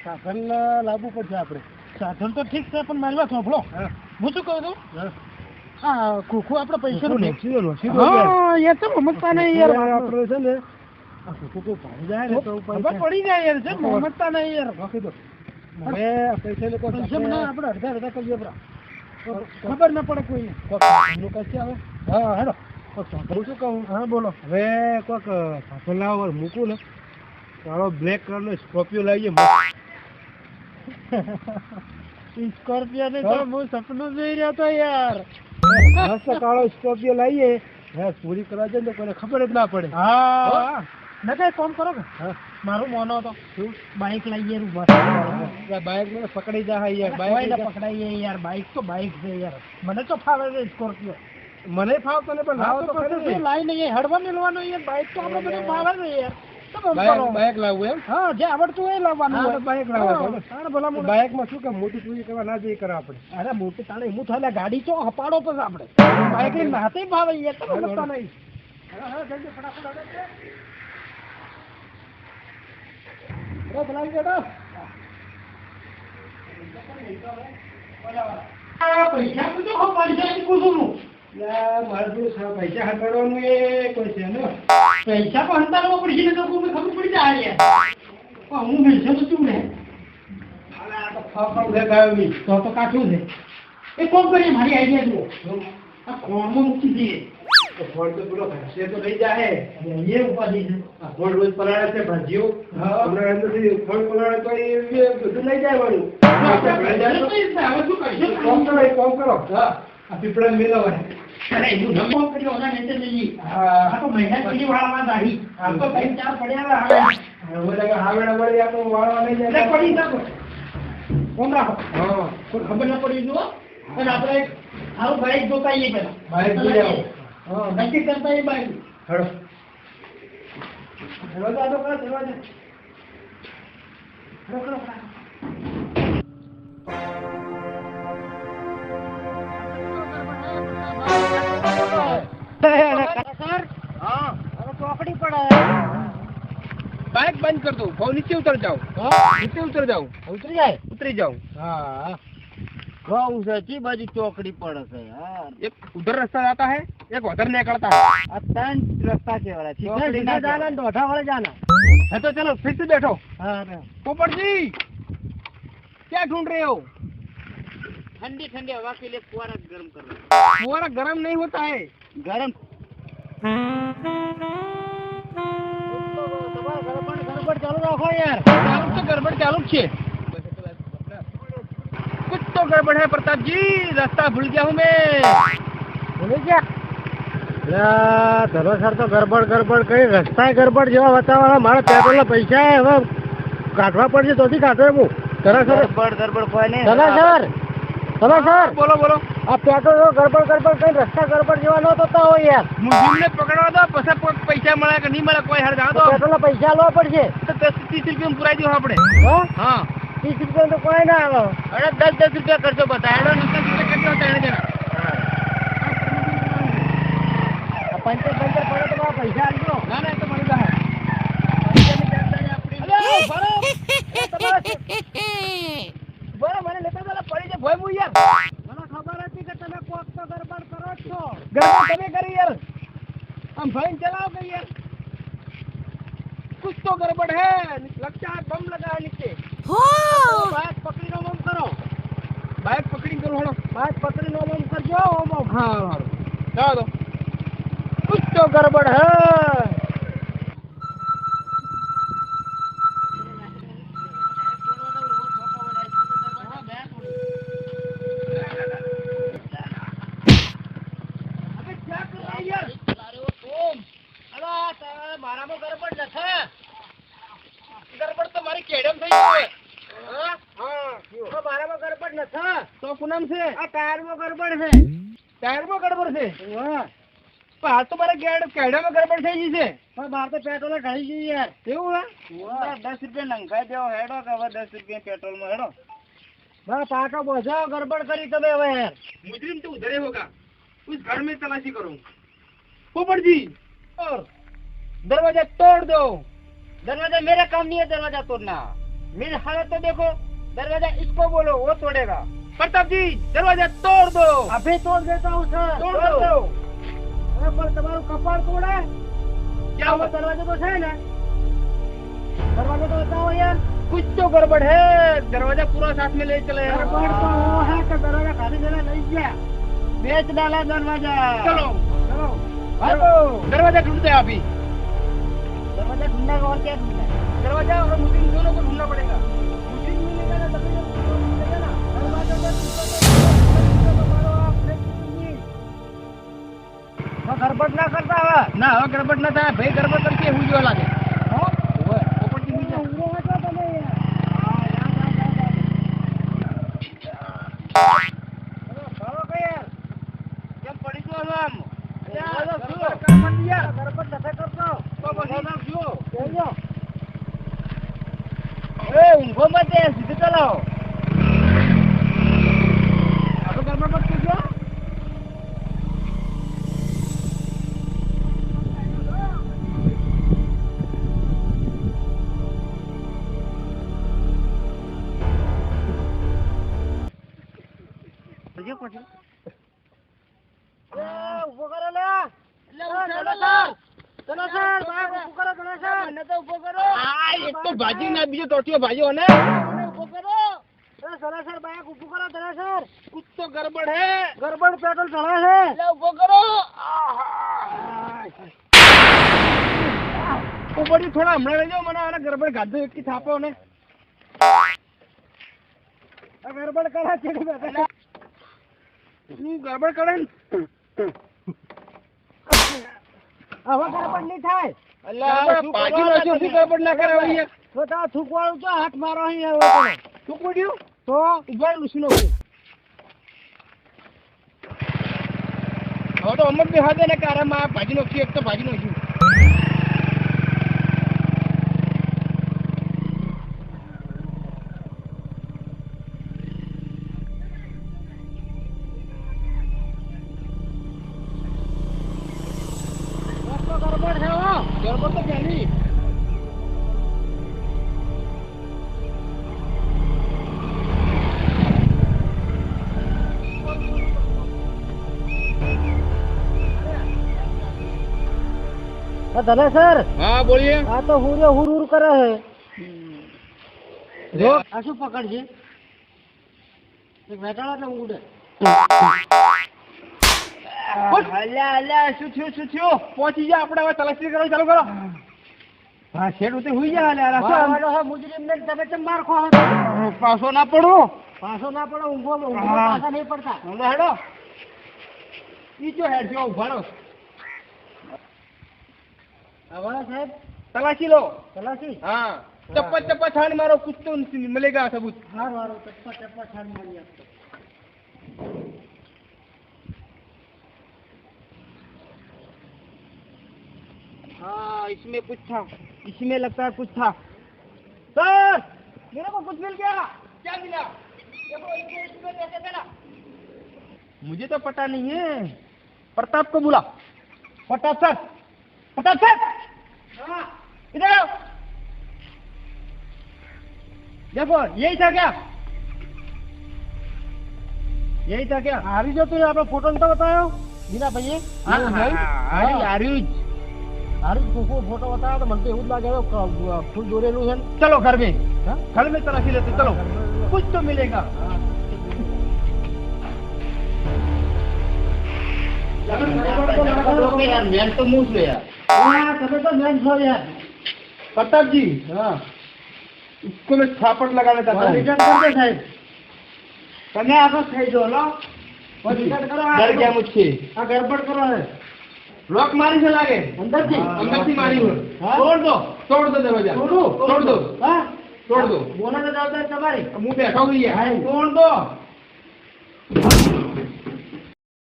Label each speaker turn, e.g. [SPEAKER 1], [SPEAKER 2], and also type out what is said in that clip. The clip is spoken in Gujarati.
[SPEAKER 1] સાધન લાવવું પડશે આપણે. સાધન તો ઠીક છે, પણ મારી વાત સાંભળો. હું શું કહું છું, હા ખોખું આપણે પૈસા યાર તો મમતા નહીં યાર. આપણે છે ને આ ખોખું કોઈ ભાઈ જાય ને તો ખબર પડી જાય યાર. છે મમતા નહીં યાર. બાકી તો હવે પૈસા લોકો આપણે અડધા અડધા કરીએ ખબર ના પડે કોઈને. હા હેલો હું શું કહું. હા બોલો. હવે કોઈક સાધન લાવો મૂકું ને કાળો બ્લેક કલરનો સ્કોર્પિયો લાવીએ. સ્કોર્પિયો ને તો હું સપનું જોઈ રહ્યો હતો યાર. મસ્ત કાળો સ્કોર્પિયો લાવીએ. હા પૂરી કરવા જાય ને કોઈને ખબર જ ના પડે. હા ના કઈ ફોન કરો કે મારું મોનો હતો શું બાઇક લઈએ બાઇક ને પકડી જાય યાર. બાઇક પકડાઈએ યાર. બાઇક તો બાઇક છે યાર. મને તો ફાવે છે સ્કોર્પિયો. મને ફાવતો ને પણ લાવો તો લાઈ નહીં હડવા મેળવાનો યાર. બાઇક તો આપણે બધું ફાવે છે યાર. બાઇક લાવવું એમ. હા જે આવડતું એ લાવવાનું. બાઇક લાવવાનું. બાઇક માં શું કે મોટી પૂરી કરવા ના જઈએ કરે આપણે. અરે મોટી તાણે હું થાય ગાડી તો હપાડો પછી આપણે બાઇક ની હાથે ભાવે યાર. તમે બતા નહીં. હા જલ્દી ફટાફટ પૈસા હટાડવાનું એ કોઈ છે ને. પૈસા પણ હટાડવા પડશે ને તો ખબર પડી જાય. હું પૈસા તો શું ને તો કાઠું છે. એ કોમ કરીએ મારી આઈડિયા જુઓ. આ ખોણમાં મૂકી દઈએ. ફળ તો પેલો ઘસે તો લઈ જાય. એ ઉપાધિ છે. ફળ રોજ પલાળે છે ભાજીઓ. હમણાં અંદરથી ફળ પલાળે તો એ બધું લઈ જાય વાળું. હવે શું કરીશું? કોમ કરો. હા આ પીપળા મેળવવા. અરે એવું નમો કર્યો ઓના નેતે નહીં. આ તો મહિના સુધી વાળવા દાઢી. આ તો 3-4 પડ્યા હવે. હવે લગા હાવેડા વળી આ તો વાળવા લઈ જાય. પડી જાવ. કોમ રાખો. હા કોઈ ખબર ના પડી જુઓ. અને આપણે સારું બાઈક જોતા આવીએ પેલા. બાઈક જોઈ આવો. હા નક્કી કરતા એ બાઈક. હેડો. હેડો તો કરો દેવા દે. હેડો કરો. ચોકડી પડે. बाइक बंद कर दो. वो नीचे उतर जाओ. नीचे उतर जाओ. उतरी जाए. उतरी जाओ. हाँ गाँव से अच्छी बाजू चौकड़ी पड़ है यार. एक उधर रास्ता जाता है, एक उधर निकलता है. अत्यंत रास्ता के वाला सीधा जाना डोठा वाले जाना है. तो चलो फिर से बैठो. हाँ पोपट जी क्या ढूंढ रहे हो? ठंडी ठंडी हवा के लिए फुवारा गर्म कर रहे हैं. फुवारा गर्म नहीं होता है. गर्म गड़बड़ चालू रखो यार. चालू तो गड़बड़ चालू છે. कुछ तो गड़बड़ है प्रताप जी. रास्ता भूल गया हूँ मैं. भूल गया धरो सर तो गड़बड़ कई रस्ता गड़बड़ જેવા બતાવવા. મારા પેટ્રોલના પૈસા હવે કાઢવા પડશે તોથી કાઢો હું. ધરો સર ગડબડ કોઈ નહીં. ધરો સર બોલો. આ પેટ્રોલ ગડબડ કઈ રસ્તા ગડબડ જેવા ન થતા હોય યાર. મુજિમને પકડવા દો પછી પૈસા મળે કે નહીં મળે કોઈ હર જાવ તો પેટ્રોલના પૈસા લેવા પડશે. તો 10-30 રૂપિયા પુરાઈ દો આપણે. હા 30 રૂપિયા તો કોઈ ના આવે. અરે 10 રૂપિયા કરજો બધા. હેડો 10 રૂપિયા કરજો. ત્રણ જણા પંચર પડે તો પૈસા આપજો. ના તો મળી જાય. બરાબર મને લેતા પેલા પડી જાય ભોય હું યાર. મને ખબર હતી કે તમે કોક તો ગરબડ કરો છો. ગરબડ તમે કરી યાર. આમ ભાઈ ચલાવો કે યાર. कुछ तो गड़बड़ है. लगता है बम लगा है नीचे. बाइक पकड़ी नो बम करो. बाइक पकड़ी करो. हड़ो बाइक पकड़ी नो बम करजो. बम हाँ जाओ दो. कुछ तो गड़बड़ है. મારામાં ગરબડ નથી. ગરબડ તો મારી કેડમ થઈ ગઈ. હા મારામાં ગરબડ નથી. તો પૂનમ છે આ ટાયરમાં ગરબડ છે. ટાયરમાં ગડબડ છે. વાહ પણ હાલ તો મારે કેડામાં ગરબડ થઈ ગઈ છે. પણ બહાર તો પેટ્રોલ ઢળી ગઈ યાર. એવું હે 10 રૂપિયા નંખાઈ દેવો. હેડો કે હવે 10 રૂપિયા પેટ્રોલમાં હેડો. બસ પાટો બોझा गड़बड़ करी તમે હવે યાર. मुजरिम तो उधर ही होगा. उस घर में तलाशी करो. पोपट जी और दरवाजा तोड़ दो.
[SPEAKER 2] दरवाजा मेरा काम नहीं है दरवाजा तोड़ना। मेरी हालत तो देखो, दरवाजा इसको बोलो वो तोड़ेगा। प्रताप जी दरवाजा तोड़ दो।
[SPEAKER 1] अभी तोड़ देता हूँ सर।
[SPEAKER 2] तोड़ दो।
[SPEAKER 1] अरे पर तुम्हारा कपाल तोड़ा है
[SPEAKER 2] क्या हुआ?
[SPEAKER 1] दरवाजा तो है ना, दरवाजा तो बताओ यार।
[SPEAKER 2] कुछ तो गड़बड़ है, दरवाजा पूरा साथ में ले चले।
[SPEAKER 1] गड़बड़ तो वो है कि दरवाजा खाली देना नहीं किया, बेच डाला दरवाजा।
[SPEAKER 2] चलो
[SPEAKER 1] चलो
[SPEAKER 2] भागो, दरवाजा ढूंढते हैं अभी।
[SPEAKER 1] दरवाजा ढूंढना और क्या ढूंढना है?
[SPEAKER 2] दरवाजा और मुस्लिम दोनों को ढूंढना पड़ेगा।
[SPEAKER 1] मुझे मिलेगा ना, तभी तो मिलेगा ना। दरवाजा तो मारो आप, नहीं सुनिए। वो गड़बड़ ना करता है
[SPEAKER 2] ना हो गड़बड़ ना था भाई, गड़बड़ करके हुई जो लागे। उनको मत सीधे चलो। अब गड़बड़ मत कीजिए। तो भाजी ना बीजो टोटियो भाजी हो ना, कुछ तो गड़बड़ है।
[SPEAKER 1] गड़बड़ पेट्रोल चढ़ा है।
[SPEAKER 2] उभो करो। ऊपर थोड़ा हमने ले जाओ, मना गड़बड़ गाधो एक की थापो ने।
[SPEAKER 1] गड़बड़ करा चढ़ी बैठा।
[SPEAKER 2] गड़बड़ करे
[SPEAKER 1] હવે ગરબડ નહીં થાય.
[SPEAKER 2] અલ્લા પાછી નાખ્યો શું ગડબડ ના કરે ભૈયા?
[SPEAKER 1] તો તા થૂકવાળું તો હાથ મારો અહીં હવે તમે.
[SPEAKER 2] શું પડ્યું?
[SPEAKER 1] તો
[SPEAKER 2] ઉભા લૂસી નો હવે તો અમર બે હાથે ને કારામાં ભાજી નો એક તો ભાજી નો છું.
[SPEAKER 1] ગરબડ છે હો.
[SPEAKER 2] ગરબડ તો પહેલી
[SPEAKER 1] ધલે સર.
[SPEAKER 2] हाँ बोलिए.
[SPEAKER 1] આ તો હુરે હુર હુર કરે છે. જો આ શું પકડજે? એક વેટાળા ને ઉડે.
[SPEAKER 2] અલ્યા અલ્યા શું થયું? પહોંચી જા આપણે હવે તલાશી કરો ચાલુ કરો. હા શેડ ઉતે હુઈ જા અલ્યા
[SPEAKER 1] વાળો હે મુજરીમ ને તમે કેમ માર ખો?
[SPEAKER 2] પાછો ના પડો.
[SPEAKER 1] પાછો ના પડો. ઊંઘો પાછા નહીં પડતા.
[SPEAKER 2] હેડો ઈ જો હેડ જો ઉભાડો.
[SPEAKER 1] આવા સાહેબ
[SPEAKER 2] तलाशी लो.
[SPEAKER 1] તલાશી.
[SPEAKER 2] हाँ चप्पा चप्पा छान मारो, कुछ तो मिलेगा सबूत.
[SPEAKER 1] હાર વાળો ચપ્પા ચપ્પા છાન મારી આપતો.
[SPEAKER 2] हाँ इसमें कुछ था, इसमें लगता है कुछ था. सर मेरे को कुछ मिल गया. क्या मिला? देखो इसमें कैसे मिला? मुझे तो पता नहीं है. प्रताप को बुला. Pratap sir, Pratap sir. हाँ इधर आओ. देखो यही था क्या? यही था क्या?
[SPEAKER 1] હારી જો તું આપણે ફોટો નતો બતાવ્યો બીના ભાઈએ?
[SPEAKER 2] आर्यूज.
[SPEAKER 1] હારી ફોટો બતાવ્યો તો મને તો એવું જ લાગે ફૂલ દોરેલું છે ને.
[SPEAKER 2] चलो घर में,
[SPEAKER 1] હા?
[SPEAKER 2] घर में तलाशी लेते. चलो कुछ तो मिलेगा. यार मैन तो मुंह से यार.
[SPEAKER 1] હા તમે તો મેન છો યાર.
[SPEAKER 2] प्रताप जी
[SPEAKER 1] હા
[SPEAKER 2] इसको मैं छापट लगाने था.
[SPEAKER 1] રિટર્ન કરજો સાહેબ.
[SPEAKER 2] તમે આગળ થઈ જાઓ લો.
[SPEAKER 1] રિટર્ન કરો.
[SPEAKER 2] ડર ગયા મુझसे.
[SPEAKER 1] આ ગરબડ કરો હે
[SPEAKER 2] लॉक मारी से लागे
[SPEAKER 1] અંદરથી.
[SPEAKER 2] अंदर से मारी हो.
[SPEAKER 1] हाँ?
[SPEAKER 2] तोड़ दो दरवाजा.
[SPEAKER 1] તોડું?
[SPEAKER 2] तोड़ दो.
[SPEAKER 1] હા
[SPEAKER 2] तोड़ दो.
[SPEAKER 1] બોલો તો જવાબદારી તમારી.
[SPEAKER 2] मुंह बैठा हुई है.
[SPEAKER 1] हाँ।
[SPEAKER 2] तोड़ दो.